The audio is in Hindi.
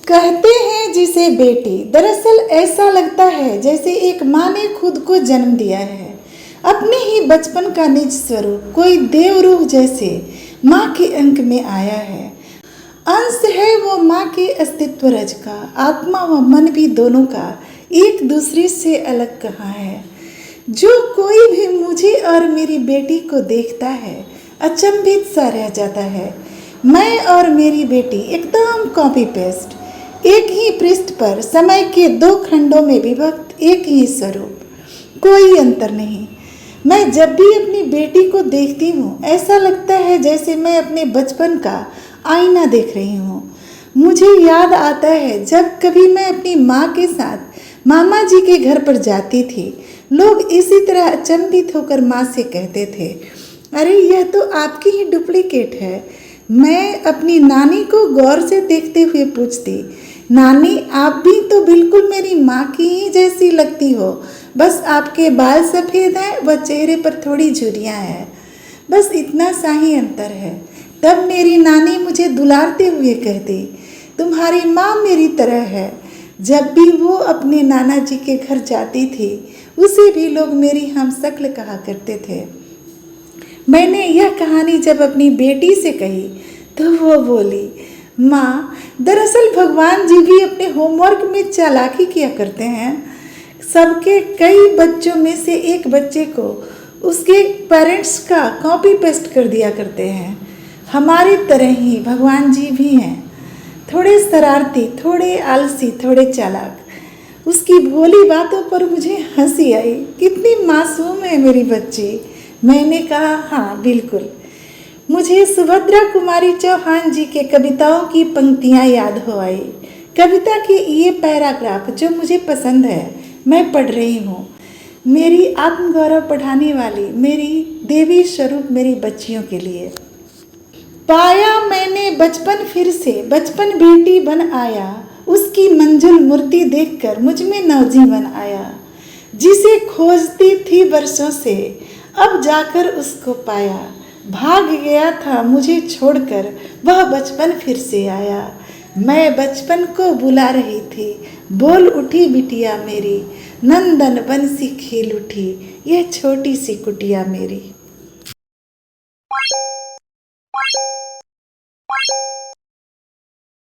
कहते हैं जिसे बेटी, दरअसल ऐसा लगता है जैसे एक माँ ने खुद को जन्म दिया है। अपने ही बचपन का निज स्वरूप कोई देवरूह जैसे माँ के अंक में आया है। अंश है वो माँ के अस्तित्व रज का, आत्मा व मन भी दोनों का एक दूसरे से अलग कहाँ है। जो कोई भी मुझे और मेरी बेटी को देखता है अचंभित सा रह जाता है। मैं और मेरी बेटी एकदम कॉपी पेस्ट, एक ही पृष्ठ पर समय के दो खंडों में विभक्त एक ही स्वरूप, कोई अंतर नहीं। मैं जब भी अपनी बेटी को देखती हूँ ऐसा लगता है जैसे मैं अपने बचपन का आईना देख रही हूँ। मुझे याद आता है जब कभी मैं अपनी माँ के साथ मामा जी के घर पर जाती थी, लोग इसी तरह अचंभित होकर माँ से कहते थे, अरे यह तो आपकी ही डुप्लीकेट है। मैं अपनी नानी को गौर से देखते हुए पूछती, नानी आप भी तो बिल्कुल मेरी माँ की ही जैसी लगती हो, बस आपके बाल सफ़ेद हैं व चेहरे पर थोड़ी झुर्रियाँ हैं, बस इतना सा ही अंतर है। तब मेरी नानी मुझे दुलारते हुए कहती, तुम्हारी माँ मेरी तरह है। जब भी वो अपने नाना जी के घर जाती थी उसे भी लोग मेरी हमशक्ल कहा करते थे। मैंने यह कहानी जब अपनी बेटी से कही तो वो बोली, माँ दरअसल भगवान जी भी अपने होमवर्क में चालाकी किया करते हैं। सबके कई बच्चों में से एक बच्चे को उसके पेरेंट्स का कॉपी पेस्ट कर दिया करते हैं। हमारी तरह ही भगवान जी भी हैं, थोड़े शरारती, थोड़े आलसी, थोड़े चालाक। उसकी भोली बातों पर मुझे हंसी आई, कितनी मासूम है मेरी बच्ची। मैंने कहा, हाँ बिल्कुल। मुझे सुभद्रा कुमारी चौहान जी के कविताओं की पंक्तियाँ याद हो आई। कविता के ये पैराग्राफ जो मुझे पसंद है मैं पढ़ रही हूँ। मेरी आत्मगौरव बढ़ाने वाली मेरी देवी स्वरूप मेरी बच्चियों के लिए। पाया मैंने बचपन फिर से, बचपन बेटी बन आया, उसकी मंजुल मूर्ति देखकर मुझ में नवजीवन आया। जिसे खोजती थी वर्षों से अब जाकर उसको पाया, भाग गया था मुझे छोड़कर वह बचपन फिर से आया। मैं बचपन को बुला रही थी, बोल उठी बिटिया मेरी, नंदन बंसी खेल उठी यह छोटी सी कुटिया मेरी।